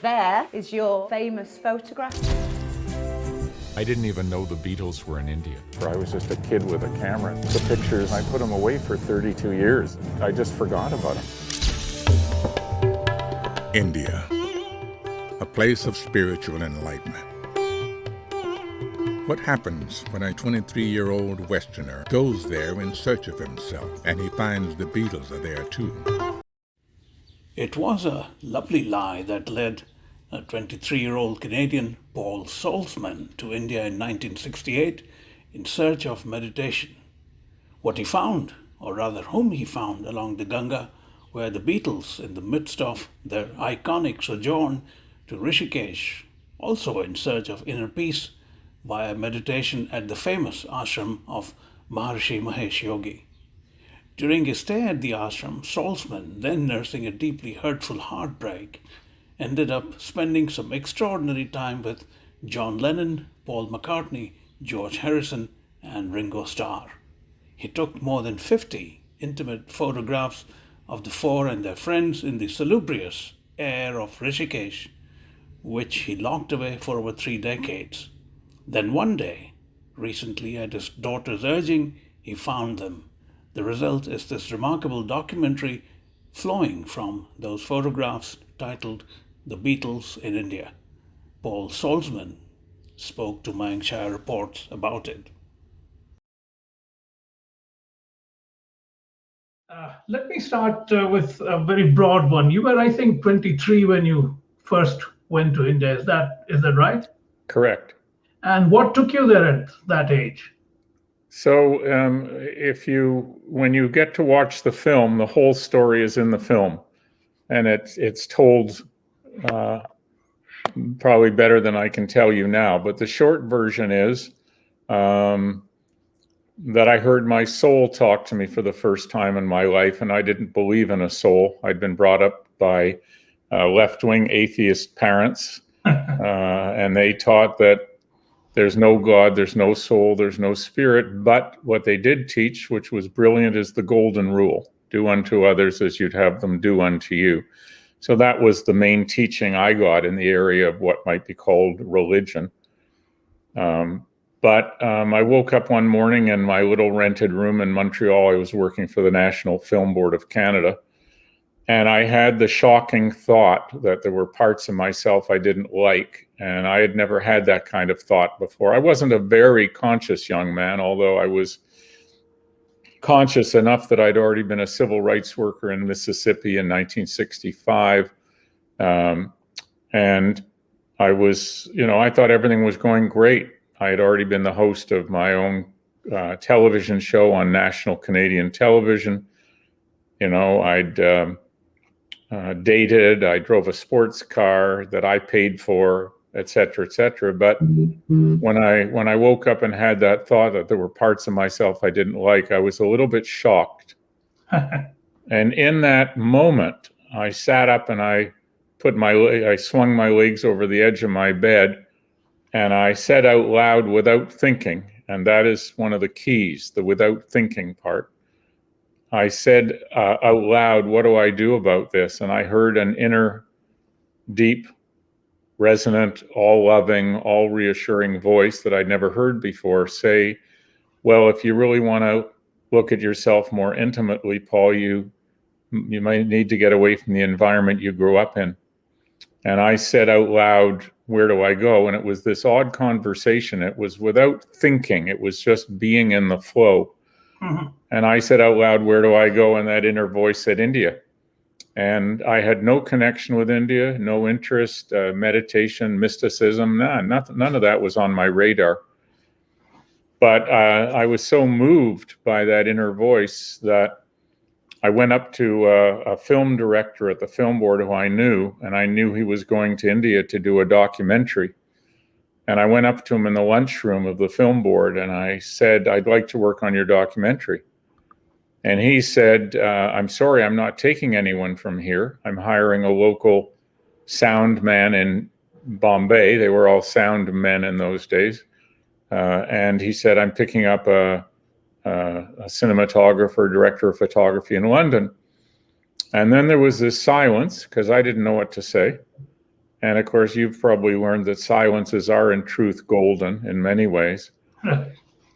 There is your famous photograph. I didn't even know the Beatles were in India. I was just a kid with a camera. The pictures, I put them away for 32 years. I just forgot about them. India, a place of spiritual enlightenment. What happens when a 23-year-old Westerner goes there in search of himself and he finds the Beatles are there too? It was a lovely lie that led a 23-year-old Canadian Paul Saltzman to India in 1968 in search of meditation. What he found, or rather whom he found along the Ganga, were the Beatles in the midst of their iconic sojourn to Rishikesh, also in search of inner peace via meditation at the famous ashram of Maharishi Mahesh Yogi. During his stay at the ashram, Saltzman, then nursing a deeply hurtful heartbreak, ended up spending some extraordinary time with John Lennon, Paul McCartney, George Harrison, and Ringo Starr. He took more than 50 intimate photographs of the four and their friends in the salubrious air of Rishikesh, which he locked away for over 3 decades. Then one day, recently at his daughter's urging, he found them. The result is this remarkable documentary flowing from those photographs titled The Beatles in India. Paul Saltzman spoke to Mayank Shah Reports about it. Let me start with a very broad one. You were, I think, 23 when you first went to India. Is that right? Correct. And what took you there at that age? So when you get to watch the film, the whole story is in the film, and it's told probably better than I can tell you now. But the short version is that I heard my soul talk to me for the first time in my life, and I didn't believe in a soul. I'd been brought up by left-wing atheist parents, and they taught that there's no God, there's no soul, there's no spirit. But what they did teach, which was brilliant, is the golden rule: do unto others as you'd have them do unto you. So that was the main teaching I got in the area of what might be called religion. But I woke up one morning in my little rented room in Montreal. I was working for the National Film Board of Canada. And I had the shocking thought that there were parts of myself I didn't like. And I had never had that kind of thought before. I wasn't a very conscious young man, although I was conscious enough that I'd already been a civil rights worker in Mississippi in 1965. And I was, I thought everything was going great. I had already been the host of my own television show on national Canadian television. I'd dated, I drove a sports car that I paid for, et cetera, et cetera. But when I woke up and had that thought that there were parts of myself I didn't like, I was a little bit shocked. And in that moment, I sat up and I swung my legs over the edge of my bed, and I said out loud without thinking, and that is one of the keys, the without thinking part. I said out loud, what do I do about this? And I heard an inner, deep, resonant, all-loving, all-reassuring voice that I'd never heard before say, well, if you really want to look at yourself more intimately, Paul, you might need to get away from the environment you grew up in. And I said out loud, where do I go? And it was this odd conversation. It was without thinking. It was just being in the flow. Mm-hmm. And I said out loud, where do I go? And that inner voice said, India. And I had no connection with India, no interest, meditation, mysticism, none of that was on my radar. But I was so moved by that inner voice that I went up to a film director at the film board who I knew, and I knew he was going to India to do a documentary. And I went up to him in the lunchroom of the film board and I said, I'd like to work on your documentary. And he said, I'm sorry, I'm not taking anyone from here. I'm hiring a local sound man in Bombay. They were all sound men in those days. And he said, I'm picking up a cinematographer, director of photography in London. And then there was this silence because I didn't know what to say. And of course, you've probably learned that silences are in truth golden in many ways.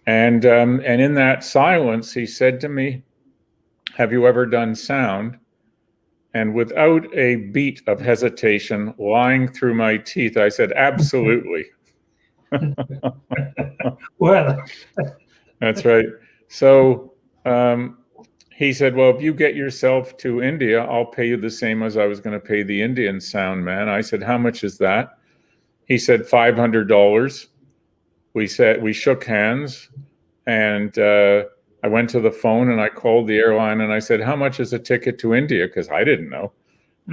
And in that silence, he said to me, "Have you ever done sound?" And without a beat of hesitation lying through my teeth, I said, "Absolutely." Well, That's right. So he said, "Well, if you get yourself to India, I'll pay you the same as I was going to pay the Indian sound man." I said, "How much is that?" He said, $500. We shook hands, and I went to the phone and I called the airline and I said, "How much is a ticket to India?" Because I didn't know.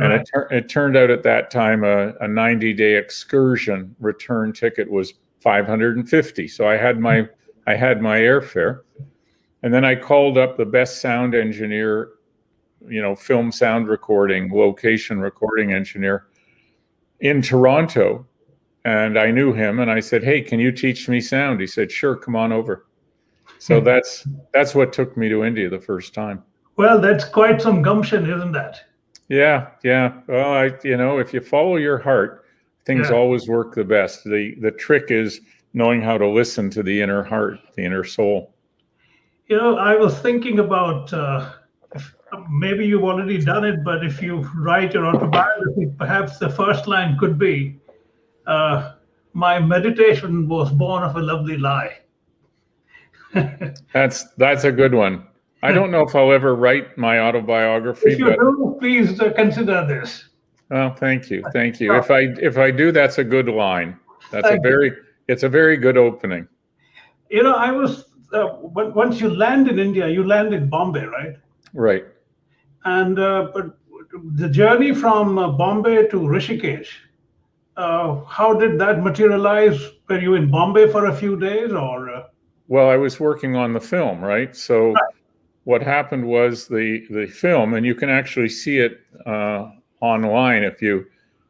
And it turned out at that time a 90-day excursion return ticket was $550. So I had my airfare. And then I called up the best sound engineer, film sound recording, location recording engineer in Toronto. And I knew him and I said, "Hey, can you teach me sound?" He said, "Sure, come on over." So that's what took me to India the first time. Well, that's quite some gumption, isn't that? Yeah. Well, if you follow your heart, things always work the best. The trick is knowing how to listen to the inner heart, the inner soul. I was thinking about maybe you've already done it, but if you write your autobiography, perhaps the first line could be, "My meditation was born of a lovely lie." That's a good one. I don't know if I'll ever write my autobiography. If you do, please consider this. Well, thank you. If I do, that's a good line. It's a very good opening. I was once you land in India, you land in Bombay, right? Right. And but the journey from Bombay to Rishikesh, how did that materialize? Were you in Bombay for a few days, or? Well, I was working on the film, right? So what happened was the film, and you can actually see it online if you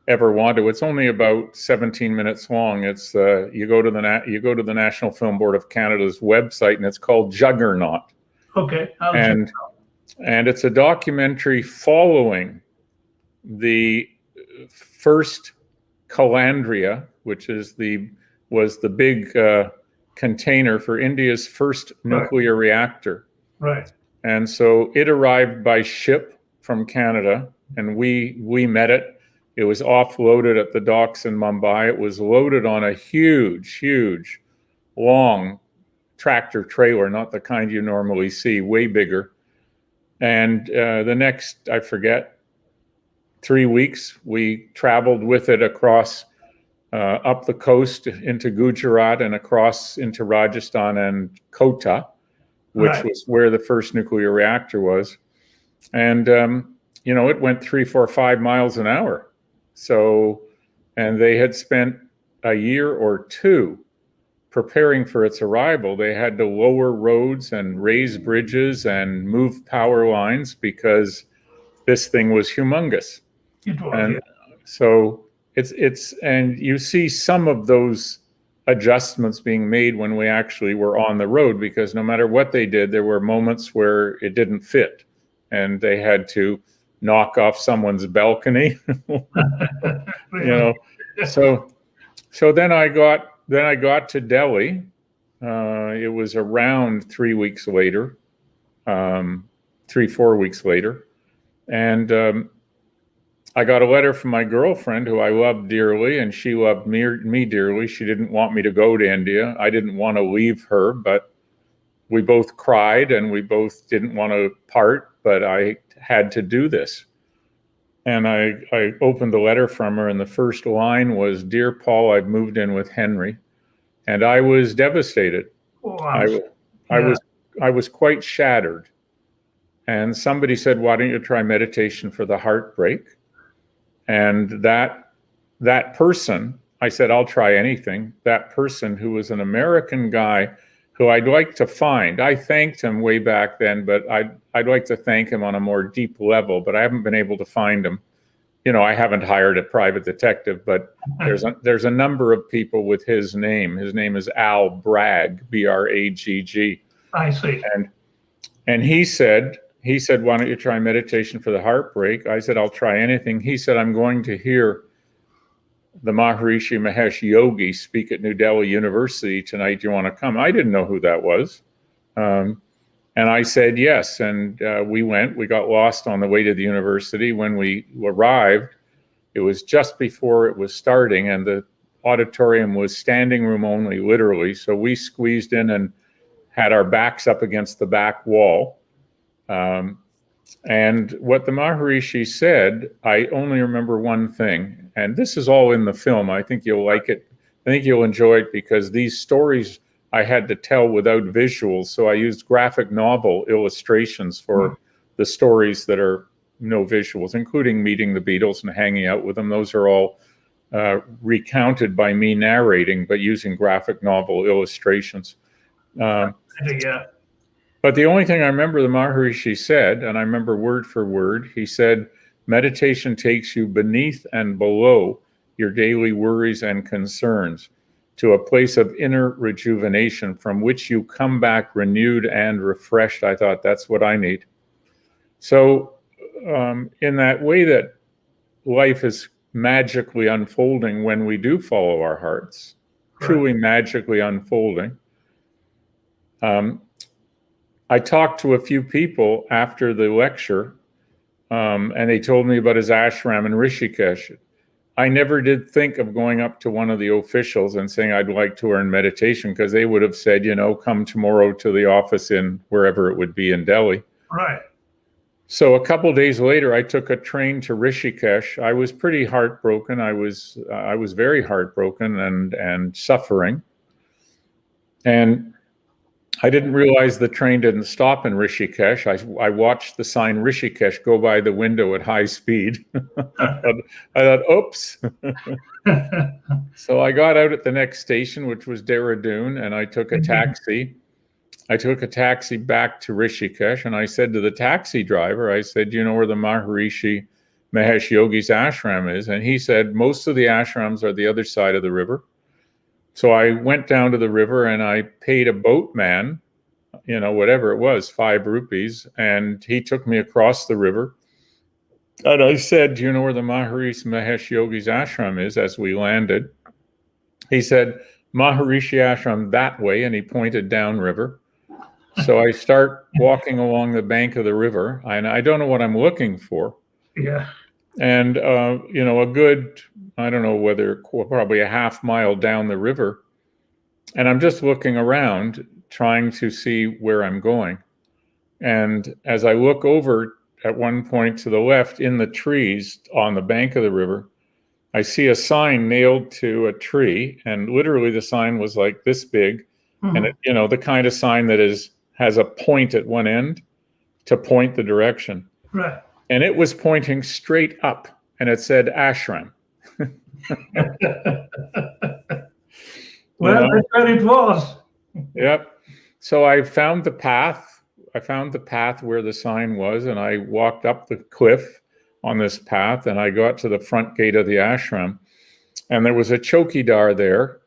ever want to. It's only about 17 minutes long. It's you go to the National Film Board of Canada's website, and it's called Juggernaut. Okay. And it's a documentary following the first Calandria, which was the big container for India's first nuclear reactor. Right. And so it arrived by ship from Canada, and we met it. It was offloaded at the docks in Mumbai. It was loaded on a huge, long tractor trailer, not the kind you normally see, way bigger. And the next, I forget, 3 weeks, we traveled with it across up the coast into Gujarat and across into Rajasthan and Kota, which was where the first nuclear reactor was. And, it went 3, 4, 5 miles an hour. So, and they had spent a year or two preparing for its arrival. They had to lower roads and raise bridges and move power lines because this thing was humongous. It was, and so and you see some of those adjustments being made when we actually were on the road, because no matter what they did, there were moments where it didn't fit and they had to knock off someone's balcony. So then I got to Delhi. It was around 3 weeks later, 3-4 weeks later. And I got a letter from my girlfriend, who I loved dearly, and she loved me dearly. She didn't want me to go to India. I didn't want to leave her, but we both cried and we both didn't want to part, but I had to do this. And I opened the letter from her, and the first line was, "Dear Paul, I've moved in with Henry." And I was devastated. Wow. I was quite shattered. And somebody said, "Why don't you try meditation for the heartbreak?" And that person, I said, "I'll try anything." That person, who was an American guy who I'd like to find. I thanked him way back then, but I'd like to thank him on a more deep level, but I haven't been able to find him. I haven't hired a private detective, but there's a number of people with his name. His name is Al Bragg, Bragg. I see. And he said, "Why don't you try meditation for the heartbreak?" I said, "I'll try anything." He said, "I'm going to hear the Maharishi Mahesh Yogi speak at New Delhi University tonight. Do you want to come? I didn't know who that was. And I said yes. And we went. We got lost on the way to the university. When we arrived, it was just before it was starting, and the auditorium was standing room only, literally. So we squeezed in and had our backs up against the back wall. And what the Maharishi said, I only remember one thing, and this is all in the film. I think you'll like it. I think you'll enjoy it, because these stories I had to tell without visuals. So I used graphic novel illustrations for the stories that are no visuals, including meeting the Beatles and hanging out with them. Those are all recounted by me narrating, but using graphic novel illustrations. Yeah. But the only thing I remember the Maharishi said, and I remember word for word, he said, meditation takes you beneath and below your daily worries and concerns to a place of inner rejuvenation from which you come back renewed and refreshed. I thought, that's what I need. So in that way that life is magically unfolding when we do follow our hearts, truly magically unfolding. I talked to a few people after the lecture, and they told me about his ashram in Rishikesh. I never did think of going up to one of the officials and saying I'd like to learn meditation, because they would have said, you know, come tomorrow to the office in wherever it would be in Delhi. Right. So a couple days later, I took a train to Rishikesh. I was pretty heartbroken. I was very heartbroken and suffering. And I didn't realize the train didn't stop in Rishikesh. I watched the sign Rishikesh go by the window at high speed. I thought, oops. So I got out at the next station, which was Dehradun, and I took a taxi. I took a taxi back to Rishikesh, and I said to the taxi driver, I said, you know where the Maharishi Mahesh Yogi's ashram is? And he said, most of the ashrams are the other side of the river. So I went down to the river and I paid a boatman, you know, whatever it was, 5 rupees. And he took me across the river. And I said, do you know where the Maharishi Mahesh Yogi's ashram is, as we landed? He said, Maharishi ashram that way. And he pointed downriver. So I start walking along the bank of the river, and I don't know what I'm looking for. Yeah. And, you know, a good, I don't know whether probably a half mile down the river. And I'm just looking around, trying to see where I'm going. And as I look over at one point to the left in the trees on the bank of the river, I see a sign nailed to a tree. And literally the sign was like this big. And, it, you know, the kind of sign that has a point at one end to point the direction. Right. And it was pointing straight up, and it said ashram. Well, that's where it was. Yep. So I found the path. I found the path where the sign was, and I walked up the cliff on this path, and I got to the front gate of the ashram. And there was a chowkidar there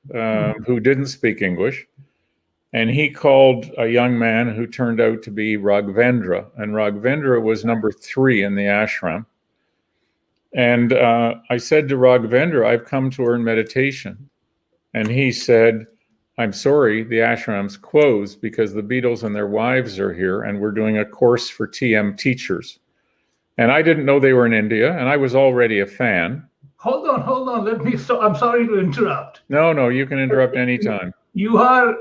who didn't speak English. And he called a young man who turned out to be Raghvendra. And Raghvendra was number 3 in the ashram. And I said to Raghvendra, I've come to learn meditation. And he said, I'm sorry, the ashram's closed because the Beatles and their wives are here, and we're doing a course for TM teachers. And I didn't know they were in India, and I was already a fan. Hold on. Let me stop. I'm sorry to interrupt. No, you can interrupt anytime. You are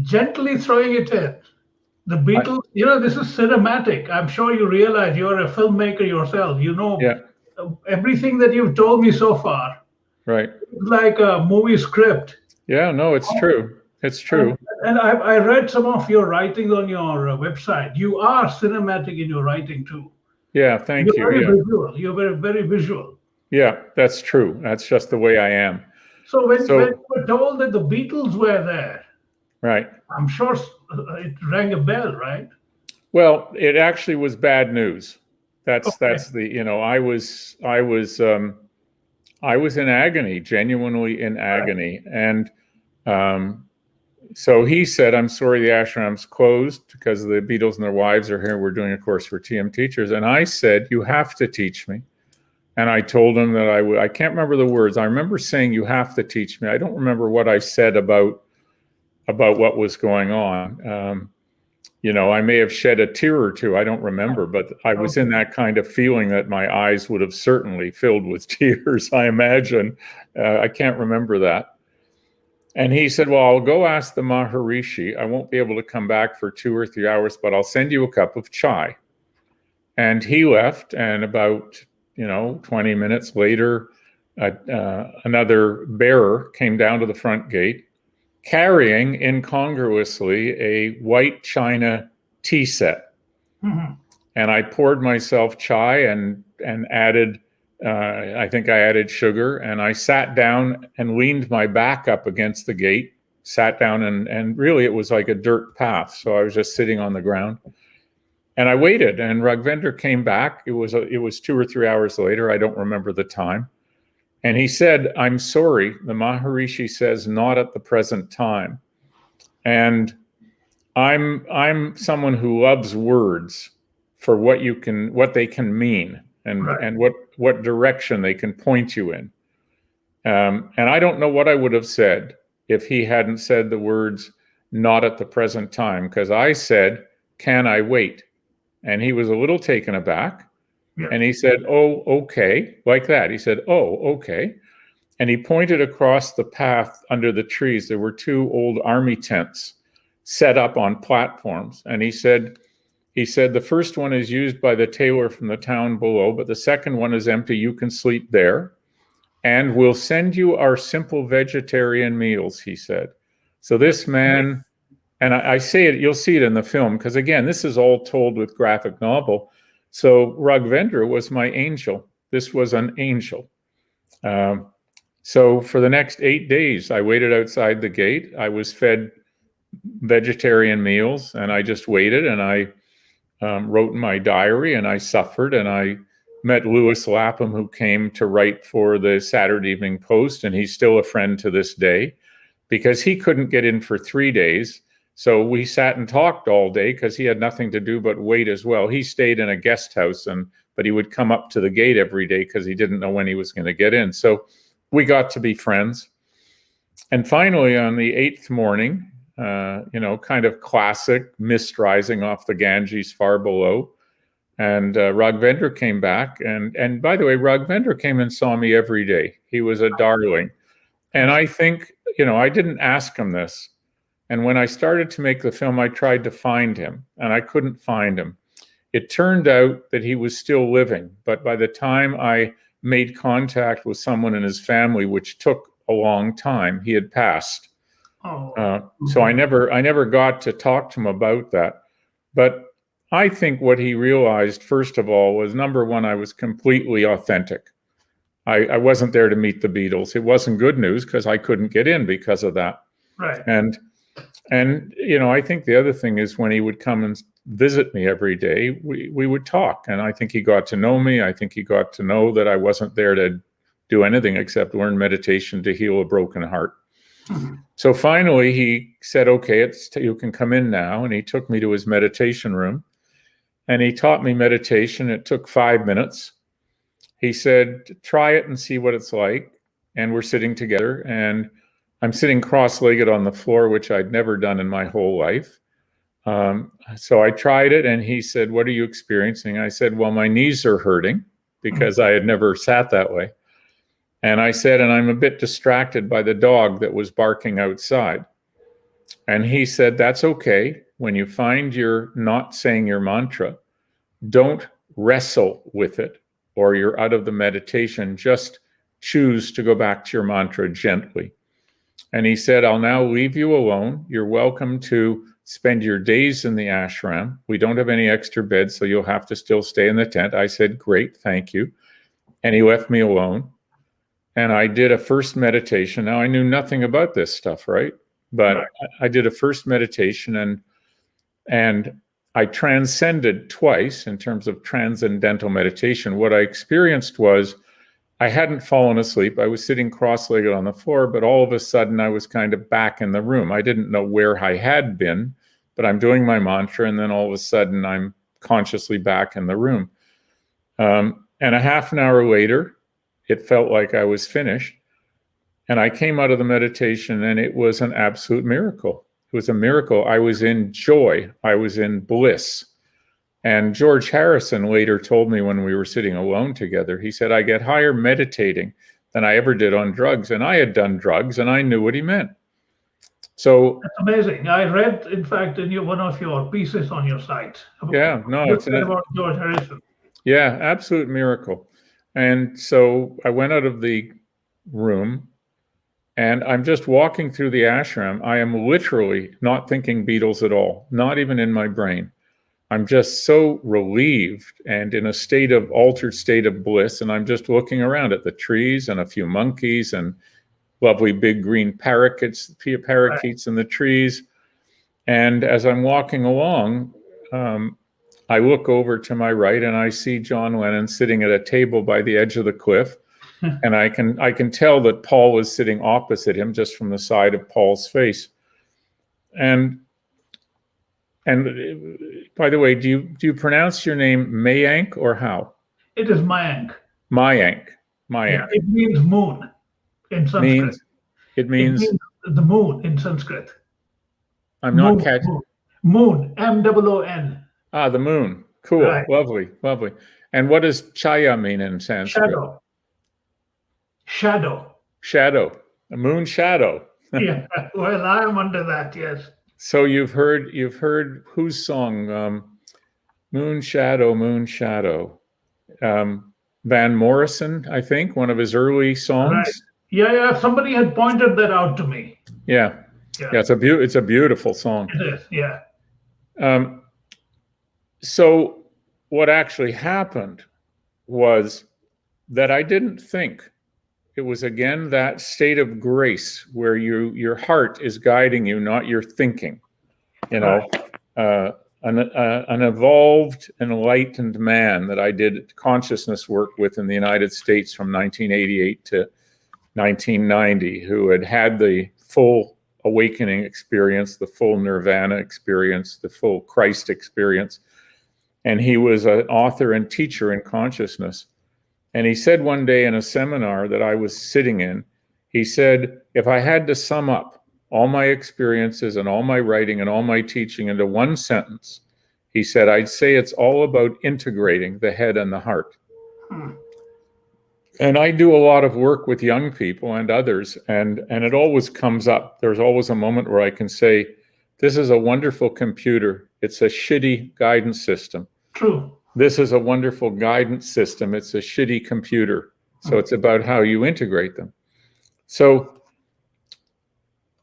gently throwing it in. The Beatles, you know, this is cinematic. I'm sure you realize you're a filmmaker yourself. You know everything that you've told me so far. Right. It's like a movie script. Yeah, no, it's true. It's true. And I read some of your writings on your website. You are cinematic in your writing too. Yeah, thank you. You're very visual. You're very, very visual. Yeah, that's true. That's just the way I am. So when you were told that the Beatles were there, right, I'm sure it rang a bell, right? Well, it actually was bad news. That's the, you know, I was in agony, genuinely in agony. And so he said, I'm sorry, the ashram's closed because the Beatles and their wives are here. We're doing a course for TM teachers. And I said, you have to teach me. And I told him that I can't remember the words. I remember saying, you have to teach me. I don't remember what I said about what was going on. I may have shed a tear or two. I don't remember, but I was in that kind of feeling that my eyes would have certainly filled with tears, I imagine. I can't remember that. And he said, well, I'll go ask the Maharishi. I won't be able to come back for 2 or 3 hours, but I'll send you a cup of chai. And he left, and about 20 minutes later, another bearer came down to the front gate carrying incongruously a white china tea set. Mm-hmm. And I poured myself chai and added, I think I added sugar, and I sat down and leaned my back up against the gate, sat down, and really it was like a dirt path. So I was just sitting on the ground. And I waited, and Raghvendra came back. It was 2 or 3 hours later. I don't remember the time. And he said, I'm sorry. The Maharishi says, not at the present time. And I'm someone who loves words for what they can mean and, right. and what direction they can point you in. And I don't know what I would have said if he hadn't said the words, not at the present time, because I said, can I wait? And he was a little taken aback. Yeah. And he said, oh, okay, like that. He said, oh, okay. And he pointed across the path under the trees. There were 2 old army tents set up on platforms. And he said, the first one is used by the tailor from the town below, but the second one is empty. You can sleep there. And we'll send you our simple vegetarian meals, he said. So this man... And I say it, you'll see it in the film, because again, this is all told with graphic novel. So Raghvendra was my angel. This was an angel. So for the next 8 days, I waited outside the gate. I was fed vegetarian meals, and I just waited, and I wrote in my diary, and I suffered, and I met Lewis Lapham, who came to write for the Saturday Evening Post, and he's still a friend to this day, because he couldn't get in for 3 days. So we sat and talked all day because he had nothing to do but wait as well. He stayed in a guest house, but he would come up to the gate every day because he didn't know when he was going to get in. So we got to be friends. And finally, on the 8th morning, kind of classic mist rising off the Ganges far below. And Raghvendra came back. And by the way, Raghvendra came and saw me every day. He was a darling. And I think, I didn't ask him this. And when I started to make the film, I tried to find him, and I couldn't find him. It turned out that he was still living, but by the time I made contact with someone in his family, which took a long time, he had passed. So I never got to talk to him about that. But I think what he realized, first of all, was, number one, I was completely authentic. I wasn't there to meet the Beatles. It wasn't good news because I couldn't get in because of that. Right. And I think the other thing is when he would come and visit me every day, we would talk. And I think he got to know me. I think he got to know that I wasn't there to do anything except learn meditation to heal a broken heart. Mm-hmm. So finally he said, okay, you can come in now. And he took me to his meditation room and he taught me meditation. It took 5 minutes. He said, try it and see what it's like. And we're sitting together, and I'm sitting cross-legged on the floor, which I'd never done in my whole life. So I tried it, and he said, what are you experiencing? I said, well, my knees are hurting because I had never sat that way. And I said, and I'm a bit distracted by the dog that was barking outside. And he said, that's okay. When you find you're not saying your mantra, don't wrestle with it or you're out of the meditation. Just choose to go back to your mantra gently. And he said, I'll now leave you alone. You're welcome to spend your days in the ashram. We don't have any extra beds, so you'll have to still stay in the tent. I said, great, thank you. And he left me alone. And I did a first meditation. Now, I knew nothing about this stuff, right? But I did a first meditation, and I transcended twice in terms of transcendental meditation. What I experienced was I hadn't fallen asleep. I was sitting cross-legged on the floor, but all of a sudden I was kind of back in the room. I didn't know where I had been, but I'm doing my mantra, and then all of a sudden I'm consciously back in the room. And a half an hour later, it felt like I was finished. And I came out of the meditation, and it was an absolute miracle. It was a miracle. I was in joy. I was in bliss. And George Harrison later told me when we were sitting alone together, he said, I get higher meditating than I ever did on drugs. And I had done drugs, and I knew what he meant. So that's amazing. I read, in fact, in one of your pieces on your site. Yeah, no, it's about George Harrison. Yeah, absolute miracle. And so I went out of the room, and I'm just walking through the ashram. I am literally not thinking Beatles at all, not even in my brain. I'm just so relieved and in a altered state of bliss. And I'm just looking around at the trees and a few monkeys and lovely big green parakeets in the trees. And as I'm walking along, I look over to my right, and I see John Lennon sitting at a table by the edge of the cliff. And I can tell that Paul was sitting opposite him just from the side of Paul's face. And by the way, do you pronounce your name Mayank or how? It is Mayank. Mayank. Yeah, it means moon in Sanskrit. It means the moon in Sanskrit. I'm not catching. Moon, M-O-O-N. Ah, the moon. Cool. Right. Lovely. And what does chaya mean in Sanskrit? Shadow. A moon shadow. Yeah. Well, I am under that. Yes. So you've heard whose song? Moon Shadow. Van Morrison, I think, one of his early songs. Right. Yeah. Somebody had pointed that out to me. Yeah. It's a beautiful song. It is. Yeah. So what actually happened was that I didn't think. It was again that state of grace where your heart is guiding you, not your thinking. An evolved, enlightened man that I did consciousness work with in the United States from 1988 to 1990, who had the full awakening experience, the full nirvana experience, the full Christ experience. And he was an author and teacher in consciousness. And he said one day in a seminar that I was sitting in, he said, if I had to sum up all my experiences and all my writing and all my teaching into one sentence, he said, I'd say it's all about integrating the head and the heart. And I do a lot of work with young people and others, and it always comes up. There's always a moment where I can say, this is a wonderful computer. It's a shitty guidance system. True. This is a wonderful guidance system. It's a shitty computer. So it's about how you integrate them. So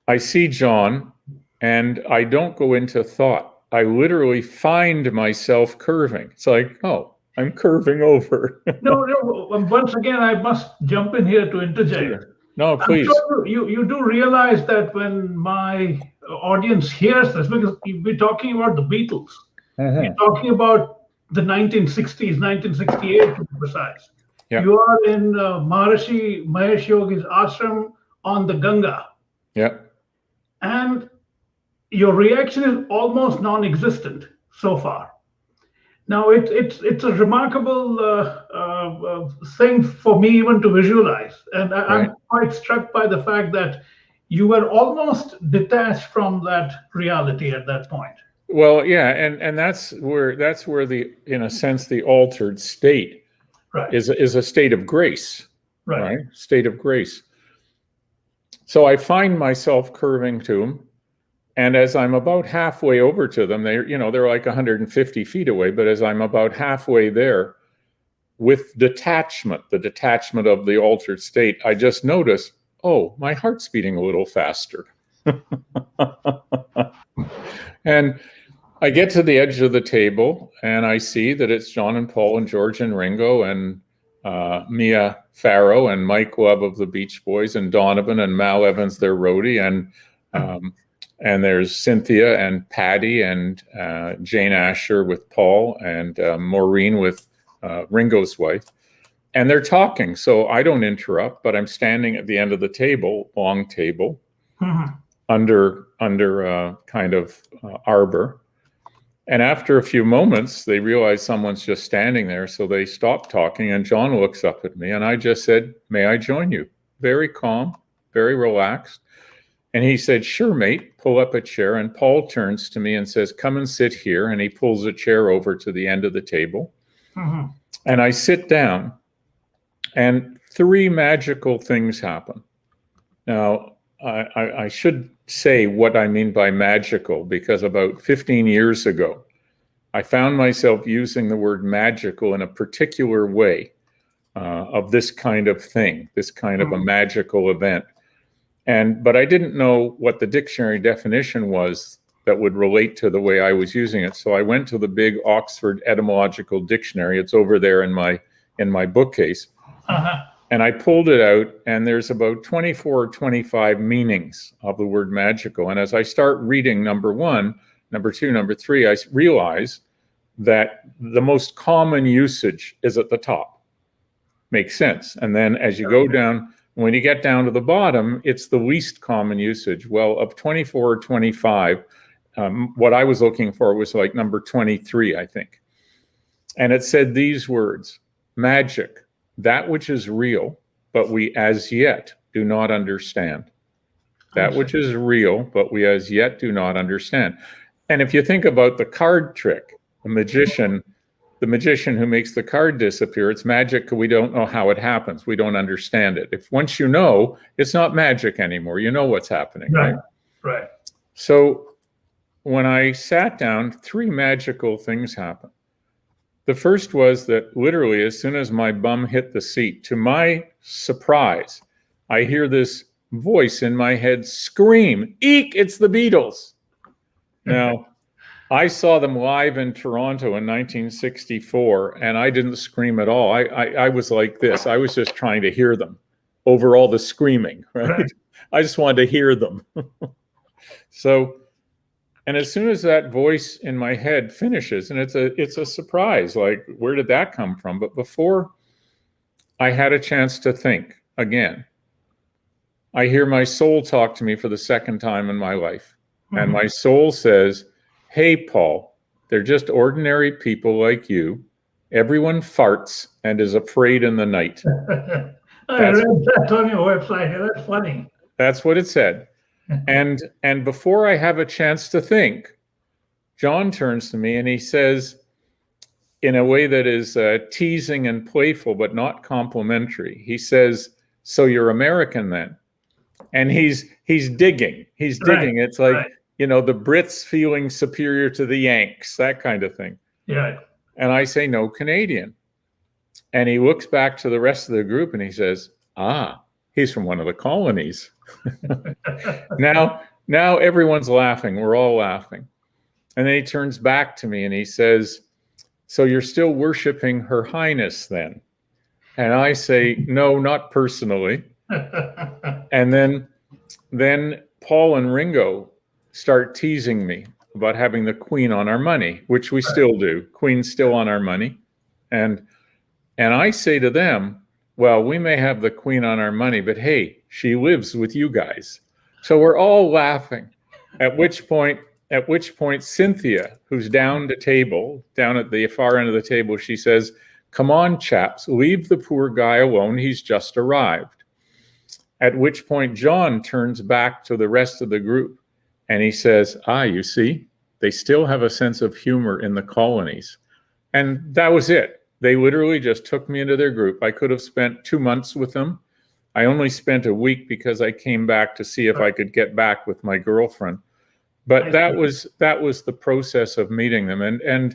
I see John, and I don't go into thought. I literally find myself curving. It's like, oh, I'm curving over. No. Once again, I must jump in here to interject. No, please. I'm sure you do realize that when my audience hears this, because we're talking about the Beatles, we're talking about the 1960s, 1968 to be precise. Yeah. You are in Maharishi Mahesh Yogi's ashram on the Ganga. Yeah. And your reaction is almost non-existent so far. Now, it's a remarkable thing for me even to visualize. And I'm quite struck by the fact that you were almost detached from that reality at that point. Well, yeah, and that's where the, in a sense, the altered state is a state of grace, right? State of grace. So I find myself curving to them, and as I'm about halfway over to them, they're like 150 feet away, but as I'm about halfway there, with detachment, the detachment of the altered state, I just notice, oh, my heart's beating a little faster. And I get to the edge of the table, and I see that it's John and Paul and George and Ringo and Mia Farrow and Mike Love of the Beach Boys and Donovan and Mal Evans, their roadie, and there's Cynthia and Patty and Jane Asher with Paul and Maureen with Ringo's wife. And they're talking, so I don't interrupt, but I'm standing at the end of the table, long table, under kind of arbor. And after a few moments, they realize someone's just standing there. So they stop talking, and John looks up at me, and I just said, "May I join you?" Very calm, very relaxed. And he said, "Sure, mate, pull up a chair." And Paul turns to me and says, "Come and sit here." And he pulls a chair over to the end of the table. Mm-hmm. And I sit down, and three magical things happen. Now, I should say what I mean by magical, because about 15 years ago, I found myself using the word magical in a particular way of this kind of thing, this kind of a magical event. But I didn't know what the dictionary definition was that would relate to the way I was using it. So I went to the big Oxford Etymological Dictionary. It's over there in my bookcase. Uh-huh. And I pulled it out, and there's about 24 or 25 meanings of the word magical. And as I start reading number one, number two, number three, I realize that the most common usage is at the top. Makes sense. And then as you go down, when you get down to the bottom, it's the least common usage. Well, of 24 or 25, what I was looking for was like number 23, I think. And it said these words: magic, that which is real, but we as yet do not understand. That which is real, but we as yet do not understand. And if you think about the card trick, the magician who makes the card disappear, it's magic. We don't know how it happens. We don't understand it. If once you know, it's not magic anymore. You know what's happening. Right. So when I sat down, three magical things happened. The first was that literally as soon as my bum hit the seat, to my surprise, I hear this voice in my head scream, "Eek, it's the Beatles." Now, I saw them live in Toronto in 1964, and I didn't scream at all. I was like this. I was just trying to hear them over all the screaming, right? I just wanted to hear them. And as soon as that voice in my head finishes, and it's a surprise, like, where did that come from? But before I had a chance to think again, I hear my soul talk to me for the second time in my life. Mm-hmm. And my soul says, "Hey, Paul, they're just ordinary people like you. Everyone farts and is afraid in the night." I read that on your website. That's funny. That's what it said. And before I have a chance to think, John turns to me and he says, in a way that is teasing and playful, but not complimentary, he says, "So you're American then?" And he's digging. He's digging. It's like, the Brits feeling superior to the Yanks, that kind of thing. Yeah. And I say, "No, Canadian." And he looks back to the rest of the group and he says, he's from one of the colonies. Now everyone's laughing. We're all laughing. And then he turns back to me and he says, "So you're still worshiping Her Highness then?" And I say, "No, not personally." And then Paul and Ringo start teasing me about having the Queen on our money, which we still do. Queen's still on our money. And I say to them, "Well, we may have the Queen on our money, but hey, she lives with you guys." So we're all laughing. At which point Cynthia, who's down at the far end of the table, she says, "Come on, chaps, leave the poor guy alone. He's just arrived." At which point John turns back to the rest of the group and he says, "You see, they still have a sense of humor in the colonies." And that was it. They literally just took me into their group. I could have spent 2 months with them. I only spent a week because I came back to see if I could get back with my girlfriend. But that was the process of meeting them. And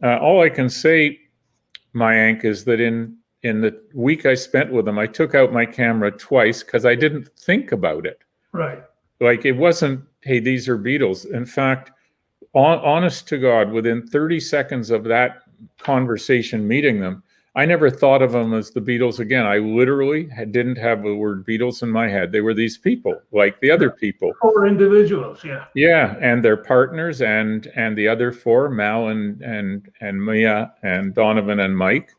all I can say, Mayank, is that in the week I spent with them, I took out my camera twice because I didn't think about it. Right. Like, it wasn't, "Hey, these are Beatles." In fact, honest to God, within 30 seconds of that conversation meeting them, I never thought of them as the Beatles again. I literally didn't have the word Beatles in my head. They were these people, like the other people. 4 individuals, yeah. Yeah, and their partners and the other 4, Mal and Mia and Donovan and Mike.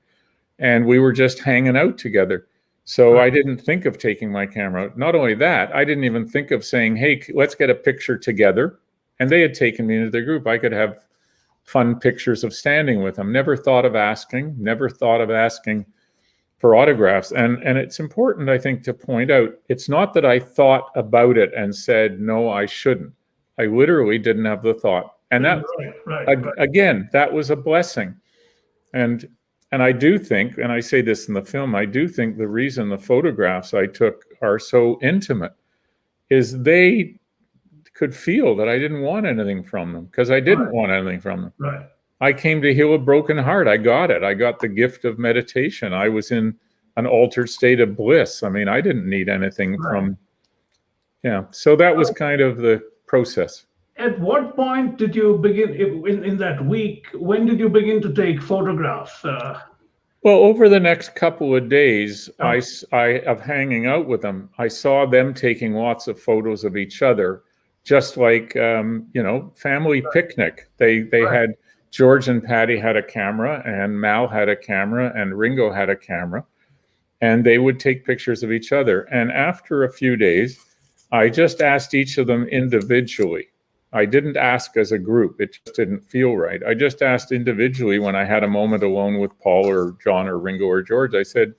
And we were just hanging out together. So I didn't think of taking my camera out. Not only that, I didn't even think of saying, "Hey, let's get a picture together." And they had taken me into their group. I could have fun pictures of standing with them. Never thought of asking for autographs. And it's important, I think, to point out, it's not that I thought about it and said, no, I shouldn't. I literally didn't have the thought. And that, again, that was a blessing. And I do think, and I say this in the film, I do think the reason the photographs I took are so intimate is they could feel that I didn't want anything from them, because I didn't want anything from them. Right. I came to heal a broken heart. I got it. I got the gift of meditation. I was in an altered state of bliss. I mean, I didn't need anything from, So that was kind of the process. At what point did you begin, in that week, when did you begin to take photographs? Well, over the next couple of days, of hanging out with them, I saw them taking lots of photos of each other, just like, family picnic. They had, George and Patty had a camera, and Mal had a camera, and Ringo had a camera, and they would take pictures of each other. And after a few days, I just asked each of them individually. I didn't ask as a group. It just didn't feel right. I just asked individually when I had a moment alone with Paul or John or Ringo or George. I said,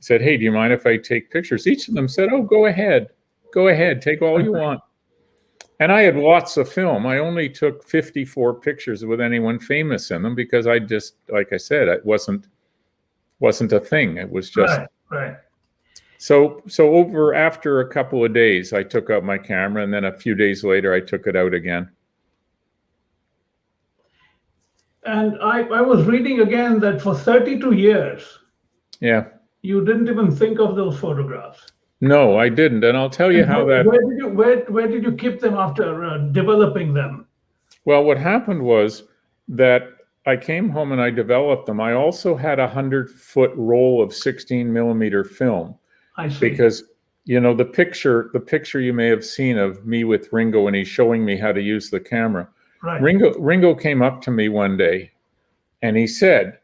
hey, do you mind if I take pictures? Each of them said, oh, go ahead, take all you want. And I had lots of film. I only took 54 pictures with anyone famous in them, because I just, like I said, it wasn't a thing. It was just right. So after a couple of days, I took out my camera, and then a few days later, I took it out again. And I was reading again that for 32 years, you didn't even think of those photographs. No, I didn't, and I'll tell you how that. Where did you keep them after developing them? Well, what happened was that I came home and I developed them. I also had a 100-foot roll of 16 millimeter film. I see. Because, the picture you may have seen of me with Ringo, and he's showing me how to use the camera. Right. Ringo came up to me one day and he said,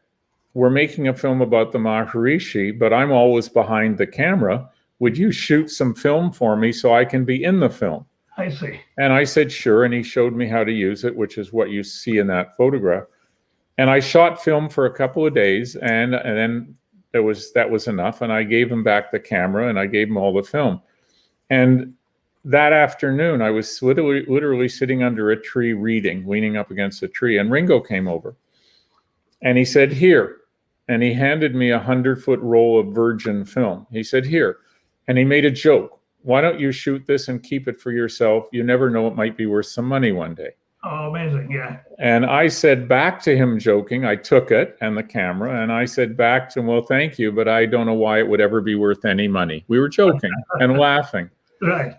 we're making a film about the Maharishi, but I'm always behind the camera. Would you shoot some film for me so I can be in the film? I see. And I said, sure. And he showed me how to use it, which is what you see in that photograph. And I shot film for a couple of days, and then that was enough. And I gave him back the camera, and I gave him all the film. And that afternoon, I was literally sitting under a tree reading, leaning up against a tree. And Ringo came over and he said, here. And he handed me a 100-foot roll of virgin film. He said, here. And he made a joke. Why don't you shoot this and keep it for yourself? You never know, it might be worth some money one day. Oh, amazing. Yeah. And I said back to him, joking, I took it and the camera, and I said back to him, well, thank you, but I don't know why it would ever be worth any money. We were joking and laughing. Right.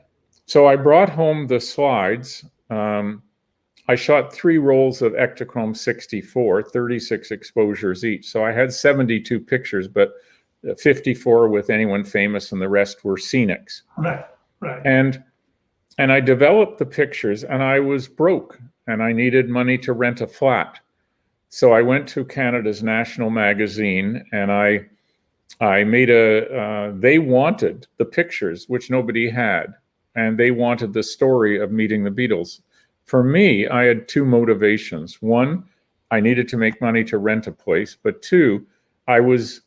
So I brought home the slides. I shot 3 rolls of Ektachrome 64, 36 exposures each. So I had 72 pictures, but 54 with anyone famous, and the rest were scenics. Right. And I developed the pictures, and I was broke, and I needed money to rent a flat. So I went to Canada's national magazine, and I made they wanted the pictures, which nobody had, and they wanted the story of meeting the Beatles. For me, I had 2 motivations. 1, I needed to make money to rent a place, but 2, I was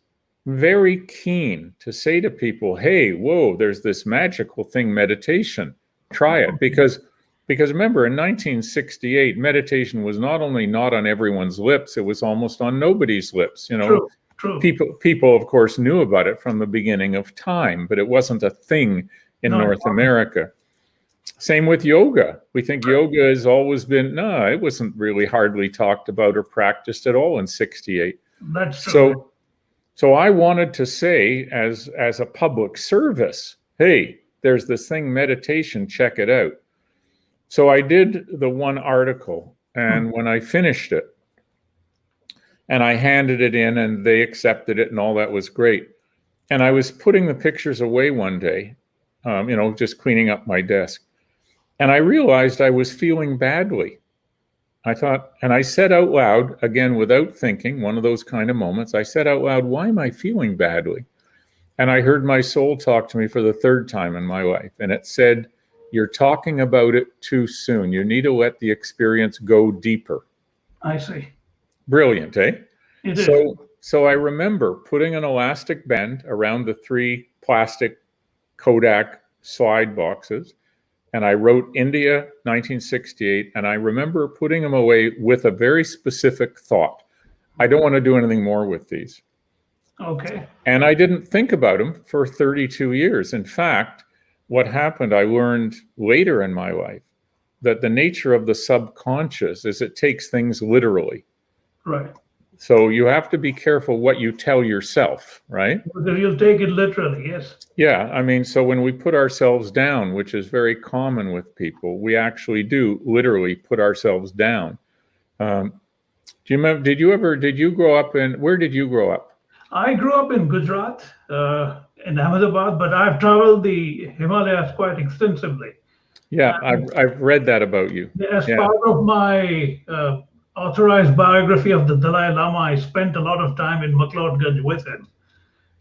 very keen to say to people, hey, whoa, there's this magical thing, meditation. Try it. Because remember, in 1968, meditation was not only not on everyone's lips, it was almost on nobody's lips. True. People, of course, knew about it from the beginning of time, but it wasn't a thing in North America. Same with yoga. We think yoga has always been, it wasn't really hardly talked about or practiced at all in 68. That's true. So I wanted to say as a public service, hey, there's this thing, meditation, check it out. So I did the 1 article, and when I finished it, and I handed it in, and they accepted it, and all that was great. And I was putting the pictures away one day, just cleaning up my desk. And I realized I was feeling badly. I thought, and I said out loud, again, without thinking, one of those kind of moments, I said out loud, why am I feeling badly? And I heard my soul talk to me for the 3rd time in my life. And it said, you're talking about it too soon. You need to let the experience go deeper. I see. Brilliant, eh? It is. So I remember putting an elastic band around the 3 plastic Kodak slide boxes, and I wrote India 1968, and I remember putting them away with a very specific thought. I don't want to do anything more with these. Okay. And I didn't think about them for 32 years. In fact, what happened, I learned later in my life that the nature of the subconscious is it takes things literally. Right. So you have to be careful what you tell yourself, right? Because you'll take it literally, yes. Yeah, I mean, so when we put ourselves down, which is very common with people, we actually do literally put ourselves down. Do you remember, did you grow up where did you grow up? I grew up in Gujarat, in Ahmedabad, but I've traveled the Himalayas quite extensively. Yeah, I've read that about you. As part of my authorized biography of the Dalai Lama, I spent a lot of time in McLeodganj with him.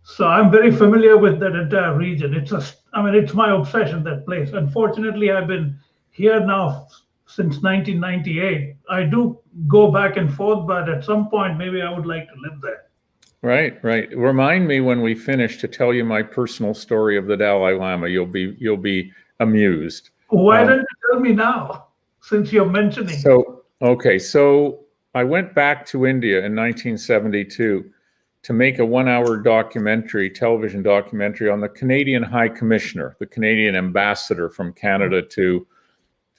So I'm very familiar with that entire region. It's my obsession, that place. Unfortunately, I've been here now since 1998. I do go back and forth, but at some point, maybe I would like to live there. Right. Remind me when we finish to tell you my personal story of the Dalai Lama. You'll be amused. Why don't you tell me now, since you're mentioning? So I went back to India in 1972 to make a 1-hour television documentary on the Canadian High Commissioner, the Canadian ambassador from Canada to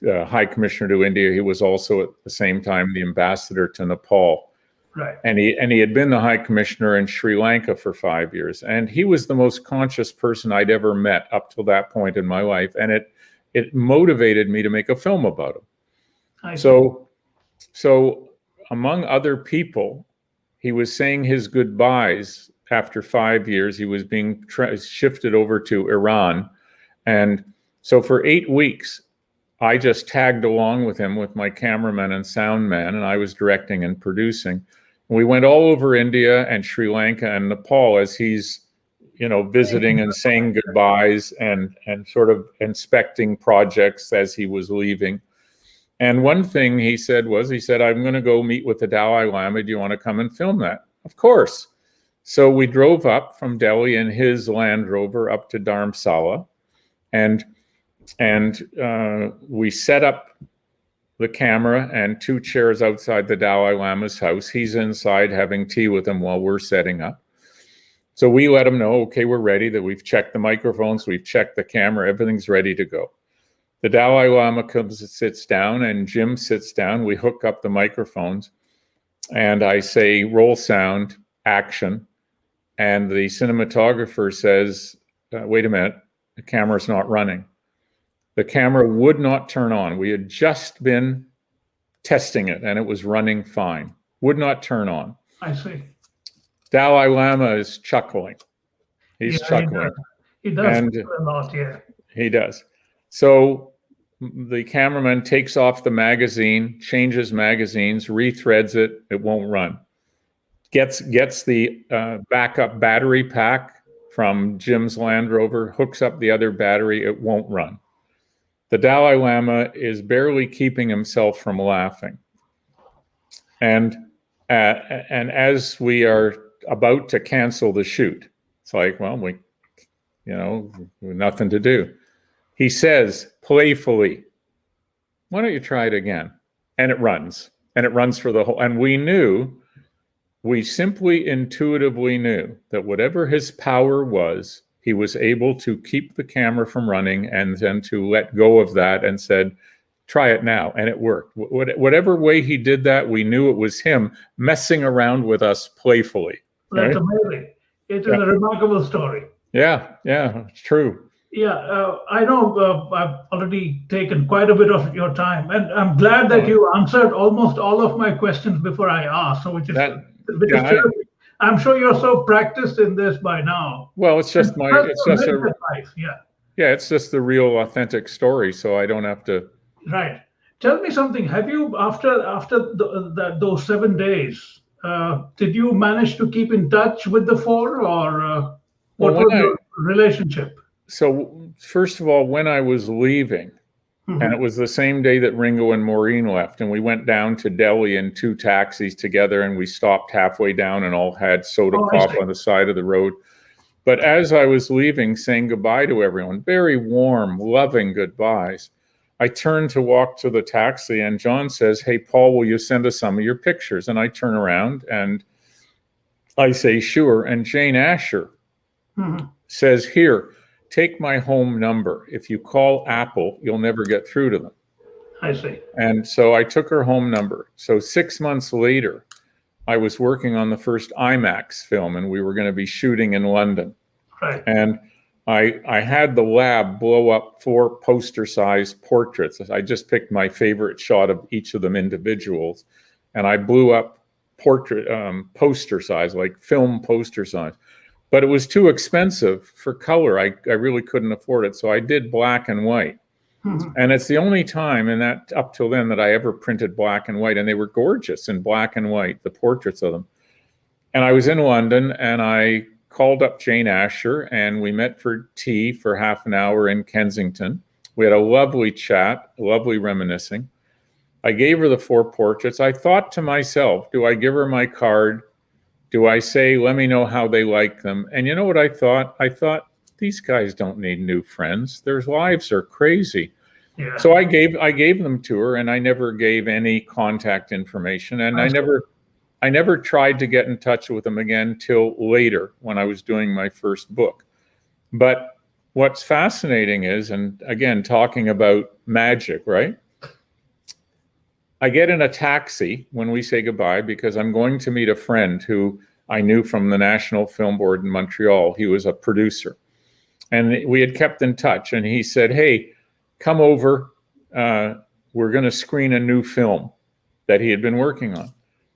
High Commissioner to India. He was also at the same time the ambassador to Nepal. Right. And he had been the High Commissioner in Sri Lanka for 5 years. And he was the most conscious person I'd ever met up till that point in my life. And it motivated me to make a film about him. So among other people, he was saying his goodbyes after 5 years. He was being shifted over to Iran. And so for 8 weeks, I just tagged along with him with my cameraman and sound man, and I was directing and producing. We went all over India and Sri Lanka and Nepal as he's, visiting and saying goodbyes and sort of inspecting projects as he was leaving. And one thing he said, I'm going to go meet with the Dalai Lama. Do you want to come and film that? Of course. So we drove up from Delhi in his Land Rover up to Dharamsala, and we set up the camera and 2 chairs outside the Dalai Lama's house. He's inside having tea with him while we're setting up. So we let him know, okay, we're ready, that we've checked the microphones, we've checked the camera, everything's ready to go. The Dalai Lama comes and sits down, and Jim sits down. We hook up the microphones, and I say, roll sound, action. And the cinematographer says, wait a minute, the camera's not running. The camera would not turn on. We had just been testing it, and it was running fine. Would not turn on. I see. Dalai Lama is chuckling. He's chuckling. He does a lot, yeah. He does. So the cameraman takes off the magazine, changes magazines, rethreads it. It won't run. Gets the backup battery pack from Jim's Land Rover, hooks up the other battery. It won't run. The Dalai Lama is barely keeping himself from laughing. And as we are about to cancel the shoot, it's like, well, we nothing to do. He says playfully, why don't you try it again? And it runs for the whole, and we simply intuitively knew that whatever his power was, he was able to keep the camera from running and then to let go of that and said, try it now. And it worked. Whatever way he did that, we knew it was him messing around with us playfully. That's amazing. It is a remarkable story. Yeah, it's true. Yeah, I know I've already taken quite a bit of your time, and I'm glad that you answered almost all of my questions before I asked, so which is terrific. I'm sure you're so practiced in this by now. Well, it's just life. It's just the real authentic story, so I don't have to. Right. Tell me something. Have you, after those 7 days, did you manage to keep in touch with the 4, or what was your relationship? So first of all, when I was leaving, And it was the same day that Ringo and Maureen left. And we went down to Delhi in 2 taxis together, and we stopped halfway down and all had soda pop on the side of the road. But as I was leaving, saying goodbye to everyone, very warm, loving goodbyes, I turned to walk to the taxi, and John says, "Hey, Paul, will you send us some of your pictures?" And I turn around and I say, "Sure." And Jane Asher says, "Here, take my home number. If you call Apple, you'll never get through to them." I see. And so I took her home number. So 6 months later, I was working on the first IMAX film, and we were going to be shooting in London. Right. And I had the lab blow up 4 poster-sized portraits. I just picked my favorite shot of each of them individuals, and I blew up portrait poster size, like film poster size. But it was too expensive for color. I really couldn't afford it. So I did black and white. And it's the only time in that up till then that I ever printed black and white. And they were gorgeous in black and white, the portraits of them. And I was in London, and I called up Jane Asher, and we met for tea for half an hour in Kensington. We had a lovely chat, lovely reminiscing. I gave her the 4 portraits. I thought to myself, do I give her my card? Do I say, let me know how they like them? And you know what I thought? I thought, these guys don't need new friends. Their lives are crazy. Yeah. So I gave them to her, and I never gave any contact information. And I never tried to get in touch with them again till later when I was doing my first book. But what's fascinating is, and again, talking about magic, right? I get in a taxi when we say goodbye because I'm going to meet a friend who I knew from the National Film Board in Montreal. He was a producer. And we had kept in touch. And he said, "Hey, come over. We're going to screen a new film that he had been working on."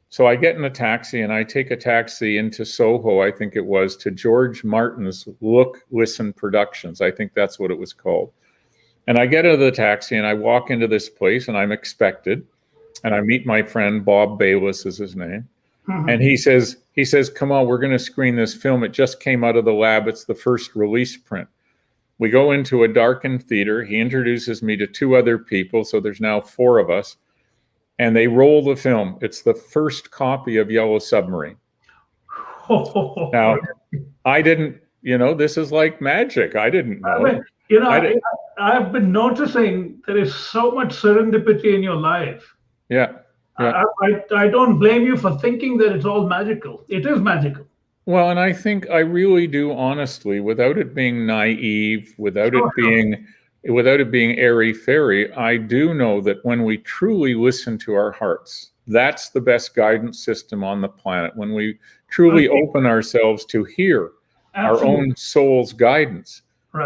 So I get in a taxi, and I take a taxi into Soho, I think it was, to George Martin's Look, Listen Productions. I think that's what it was called. And I get out of the taxi, and I walk into this place, and I'm expected. And I meet my friend, Bob Bayless is his name. And he says, "Come on, we're going to screen this film. It just came out of the lab. It's the first release print." We go into a darkened theater. He introduces me to 2 other people. So there's now 4 of us. And they roll the film. It's the first copy of Yellow Submarine. Now, I didn't, this is like magic. I didn't know. I've been noticing there is so much serendipity in your life. Yeah. I don't blame you for thinking that it's all magical. It is magical. Well, and I think I really do, honestly, without it being naive, without it being airy-fairy, I do know that when we truly listen to our hearts, that's the best guidance system on the planet. When we truly open ourselves to hear our own soul's guidance,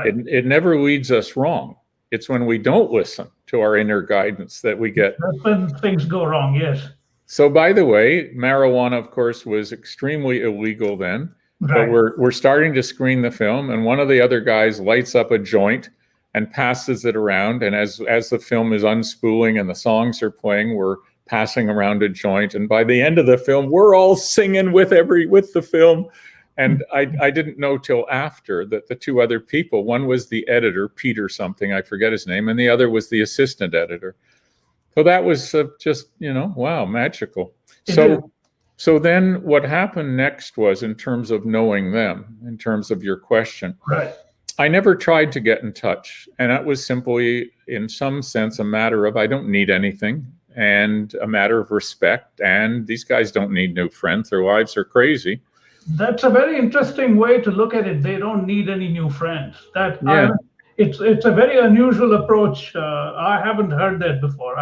it never leads us wrong. It's when we don't listen to our inner guidance that we get. That's when things go wrong, yes. So, by the way, marijuana, of course, was extremely illegal then. But we're starting to screen the film, and one of the other guys lights up a joint and passes it around. And as the film is unspooling and the songs are playing, we're passing around a joint. And by the end of the film, we're all singing with the film. And I didn't know till after that the 2 other people, one was the editor, Peter something, I forget his name, and the other was the assistant editor. So that was just, wow, magical. So then what happened next was, in terms of knowing them, in terms of your question, I never tried to get in touch. And that was simply, in some sense, a matter of I don't need anything, and a matter of respect. And these guys don't need new friends. Their lives are crazy. That's a very interesting way to look at it. They don't need any new friends. It's a very unusual approach. I haven't heard that before.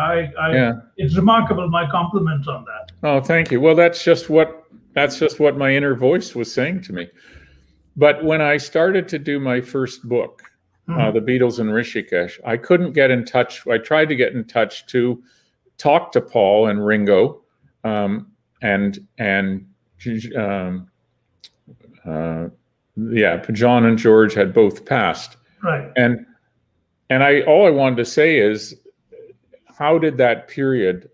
It's remarkable. My compliments on that. Oh, thank you. Well, that's just what my inner voice was saying to me. But when I started to do my first book, The Beatles in Rishikesh, I couldn't get in touch. I tried to get in touch to talk to Paul and Ringo, and John and George had both passed. Right. And all I wanted to say is, how did that period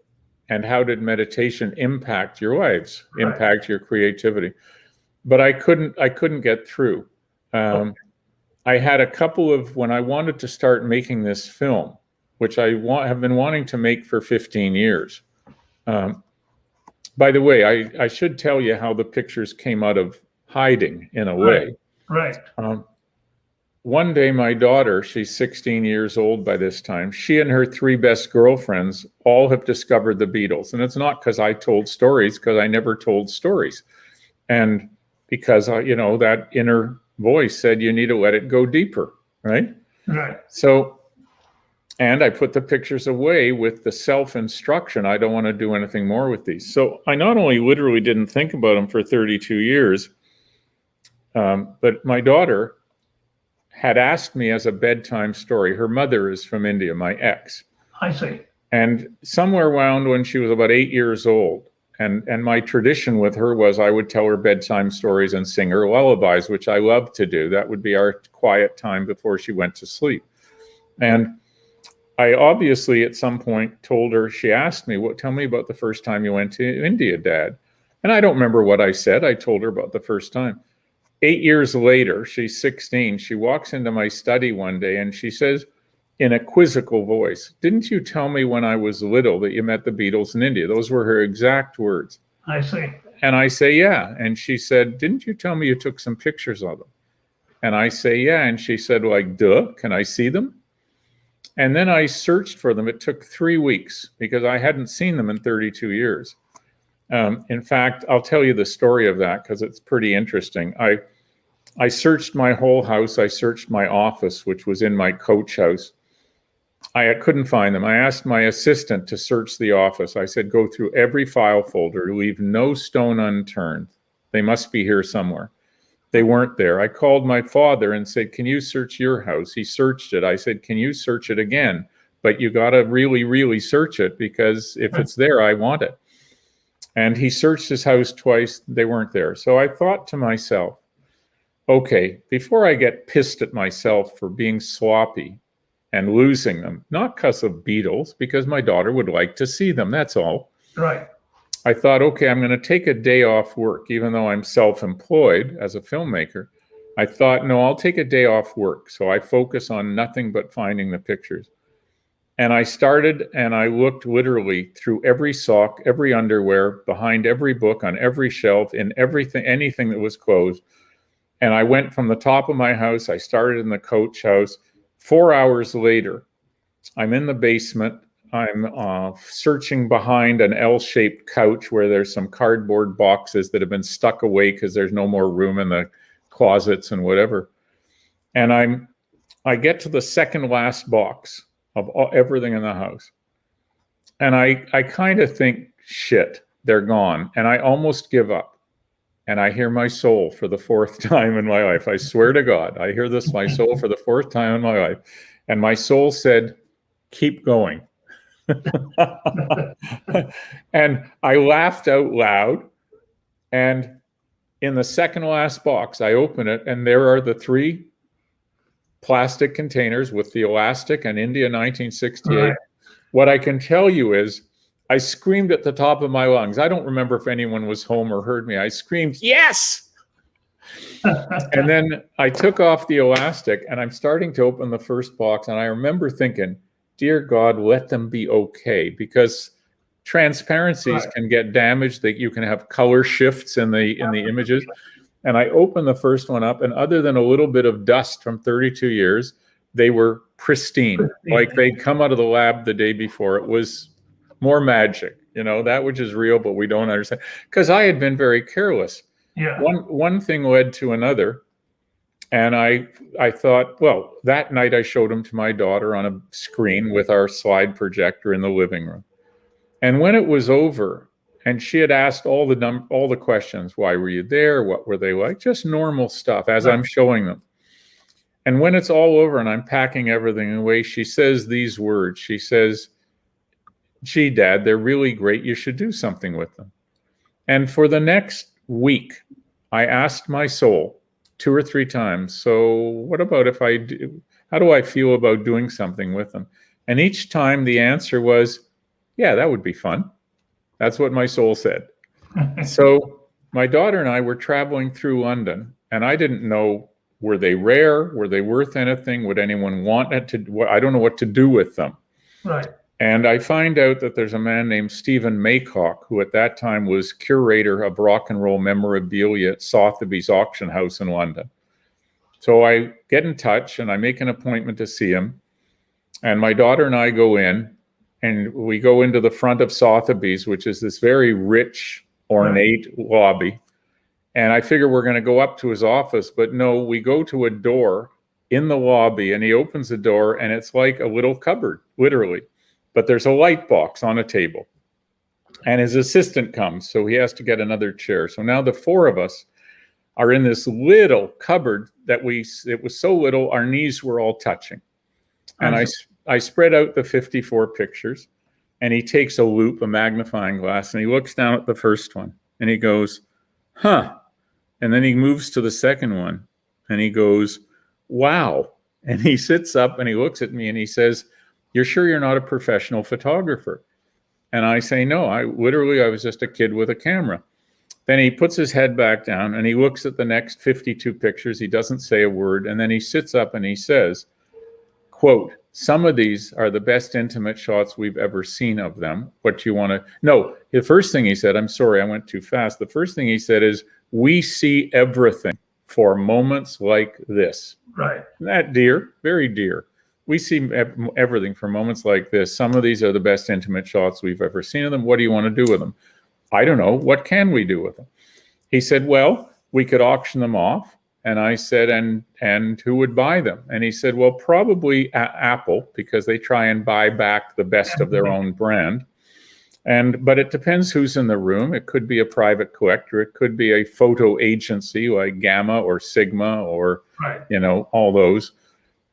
and how did meditation impact your lives, impact your creativity? But I couldn't get through. I had a couple of, when I wanted to start making this film, which I have been wanting to make for 15 years. By the way, I should tell you how the pictures came out of hiding in a way. Right. One day, my daughter, she's 16 years old by this time, she and her 3 best girlfriends all have discovered the Beatles. And it's not because I told stories, because I never told stories. And because, that inner voice said, you need to let it go deeper, right? Right. So, and I put the pictures away with the self-instruction. I don't want to do anything more with these. So I not only literally didn't think about them for 32 years, but my daughter had asked me as a bedtime story. Her mother is from India, my ex. I see. And somewhere around when she was about 8 years old, and my tradition with her was I would tell her bedtime stories and sing her lullabies, which I love to do. That would be our quiet time before she went to sleep. And I obviously at some point told her, she asked me, tell me about the first time you went to India, Dad. And I don't remember what I said. I told her about the first time. 8 years later, she's 16. She walks into my study one day and she says in a quizzical voice, didn't you tell me when I was little that you met the Beatles in India? Those were her exact words. I see. And I say, yeah. And she said, didn't you tell me you took some pictures of them? And I say, yeah. And she said, like, duh, can I see them? And then I searched for them. It took 3 weeks because I hadn't seen them in 32 years. In fact, I'll tell you the story of that because it's pretty interesting. I searched my whole house. I searched my office, which was in my coach house. I couldn't find them. I asked my assistant to search the office. I said, go through every file folder, leave no stone unturned. They must be here somewhere. They weren't there. I called my father and said, can you search your house? He searched it. I said, can you search it again? But you got to really, really search it because if it's there, I want it. And he searched his house twice. They weren't there. So I thought to myself, okay, before I get pissed at myself for being sloppy and losing them, not because of Beatles, because my daughter would like to see them. That's all. Right. I thought, okay, I'm going to take a day off work, even though I'm self-employed as a filmmaker. I thought, no, I'll take a day off work. So I focus on nothing but finding the pictures. And I started and I looked literally through every sock, every underwear, behind every book, on every shelf, in everything, anything that was closed. And I went from the top of my house. I started in the coach house. 4 hours later, I'm in the basement. I'm searching behind an L-shaped couch where there's some cardboard boxes that have been stuck away because there's no more room in the closets and whatever. And I get to the second last box of everything in the house. And I kind of think, shit, they're gone. And I almost give up. And I hear my soul for the 4th time in my life. I swear to God, I hear this, my soul for the 4th time in my life. And my soul said, keep going. And I laughed out loud. And in the second last box, I open it, and there are the 3 plastic containers with the elastic and India 1968. Right. What I can tell you is I screamed at the top of my lungs. I don't remember if anyone was home or heard me. I screamed, yes! And then I took off the elastic, and I'm starting to open the first box, and I remember thinking, dear God, let them be okay, because transparencies can get damaged, that you can have color shifts in the images. And I opened the first one up, and other than a little bit of dust from 32 years, they were pristine. Like they'd come out of the lab the day before. It was more magic, that which is real, but we don't understand. Because I had been very careless. Yeah. One thing led to another. And I thought, well, that night I showed them to my daughter on a screen with our slide projector in the living room. And when it was over, and she had asked all the questions, why were you there? What were they like? Just normal stuff as I'm showing them. And when it's all over and I'm packing everything away, she says these words. She says, gee, Dad, they're really great. You should do something with them. And for the next week, I asked my soul 2 or 3 times, so what about if I do? How do I feel about doing something with them? And each time the answer was, yeah, that would be fun. That's what my soul said. So my daughter and I were traveling through London, and I didn't know, were they rare? Were they worth anything? Would anyone want it to? I don't know what to do with them. Right. And I find out that there's a man named Stephen Maycock, who at that time was curator of rock and roll memorabilia at Sotheby's auction house in London. So I get in touch and I make an appointment to see him. And my daughter and I go in, and we go into the front of Sotheby's, which is this very rich, ornate lobby. And I figure we're going to go up to his office, but no, we go to a door in the lobby, and he opens the door, and it's like a little cupboard, literally. But there's a light box on a table. And his assistant comes, so he has to get another chair. So now the four of us are in this little cupboard that it was so little, our knees were all touching. And I spread out the 54 pictures, and he takes a loupe, a magnifying glass, and he looks down at the first one, and he goes, huh. And then he moves to the second one, and he goes, wow. And he sits up and he looks at me and he says, you're sure you're not a professional photographer? And I say, no, I was just a kid with a camera. Then he puts his head back down and he looks at the next 52 pictures. He doesn't say a word. And then he sits up and he says, quote, some of these are the best intimate shots we've ever seen of them. What do you want to? No, the first thing he said, I'm sorry, I went too fast. The first thing he said is, we see everything for moments like this. Right. That dear, very dear. We see everything for moments like this. Some of these are the best intimate shots we've ever seen of them. What do you want to do with them? I don't know. What can we do with them? He said, well, we could auction them off. And I said, and who would buy them? And he said, well, probably Apple, because they try and buy back the best of their own brand. But it depends who's in the room. It could be a private collector. It could be a photo agency like Gamma or Sigma or, all those.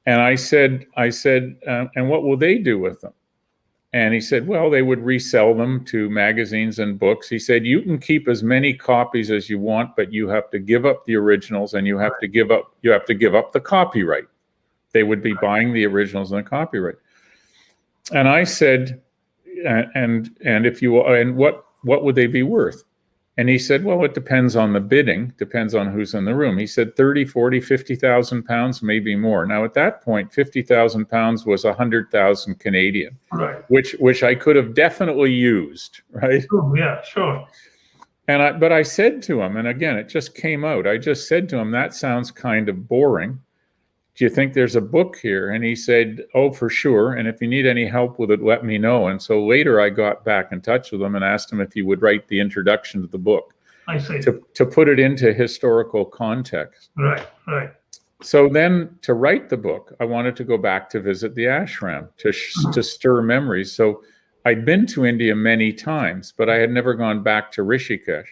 And I said, and what will they do with them? And he said, well, they would resell them to magazines and books. He said, you can keep as many copies as you want, but you have to give up the originals, and you have to give up the copyright. They would be buying the originals and the copyright. And I said, and what would they be worth? And he said, well, it depends on the bidding, depends on who's in the room. He said 30, 40, 50,000 pounds, maybe more. Now, at that point, 50,000 pounds was 100,000 Canadian, right? Which I could have definitely used, right? Oh, yeah, sure. But I said to him, and again, it just came out. I just said to him, that sounds kind of boring. Do you think there's a book here? And he said, oh, for sure. And if you need any help with it, let me know. And so later I got back in touch with him and asked him if he would write the introduction to the book. I see. To put it into historical context. Right. So then to write the book, I wanted to go back to visit the ashram, to stir memories. So I'd been to India many times, but I had never gone back to Rishikesh.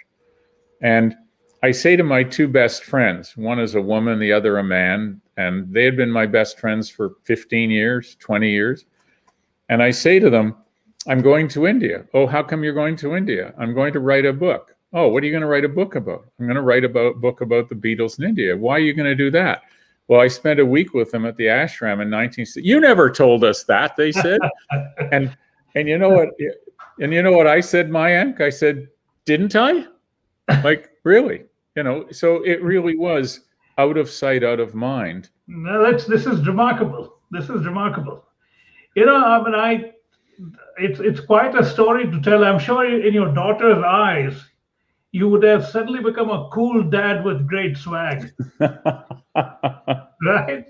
And I say to my two best friends, one is a woman, the other a man, and they had been my best friends for 15 years, 20 years. And I say to them, I'm going to India. Oh, how come you're going to India? I'm going to write a book. Oh, what are you going to write a book about? I'm going to write a book about the Beatles in India. Why are you going to do that? Well, I spent a week with them at the ashram in 1960. You never told us that, they said. and you know what? And you know what I said, Mayank? I said, didn't I? Like, really? So it really was out of sight, out of mind. No, this is remarkable. This is remarkable. It's quite a story to tell. I'm sure in your daughter's eyes, you would have suddenly become a cool dad with great swag. Right?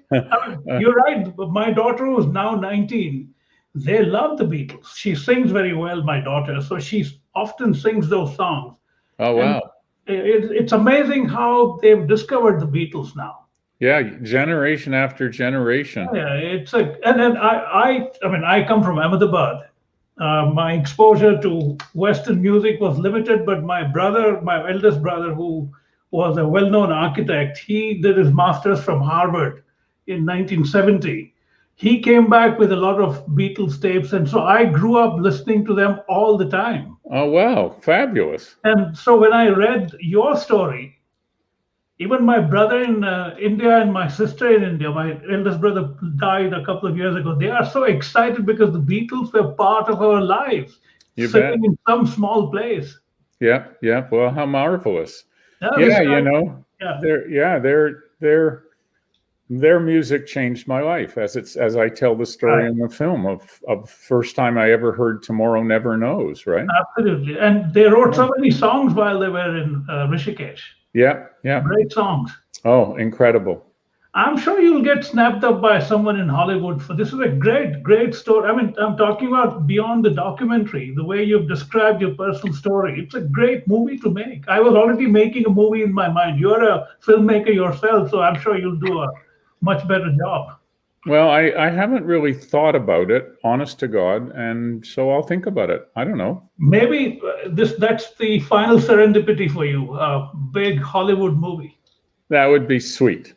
You're right. My daughter, who's now 19, they love the Beatles. She sings very well, my daughter. So she often sings those songs. Oh, wow. It's amazing how they've discovered the Beatles now. Yeah, generation after generation. Yeah, I come from Ahmedabad. My exposure to Western music was limited, but my eldest brother, who was a well-known architect, he did his master's from Harvard in 1970. He came back with a lot of Beatles tapes, and so I grew up listening to them all the time. Oh, wow. Fabulous. And so when I read your story, even my brother in India and my sister in India, my eldest brother died a couple of years ago, they are so excited because the Beatles were part of our lives, sitting in some small place. Yeah. Well, how marvelous. They're their music changed my life, as I tell the story Right. in the film of first time I ever heard "Tomorrow Never Knows." Right? Absolutely. And they wrote so many songs while they were in Rishikesh. Yeah, yeah. Great songs. Oh, incredible. I'm sure you'll get snapped up by someone in Hollywood for this. Is a great, great story. I mean, I'm talking about beyond the documentary, the way you've described your personal story. It's a great movie to make. I was already making a movie in my mind. You're a filmmaker yourself, so I'm sure you'll do a much better job. Well, I haven't really thought about it, honest to God, and so I'll think about it. I don't know. Maybe that's the final serendipity for you, a big Hollywood movie. That would be sweet.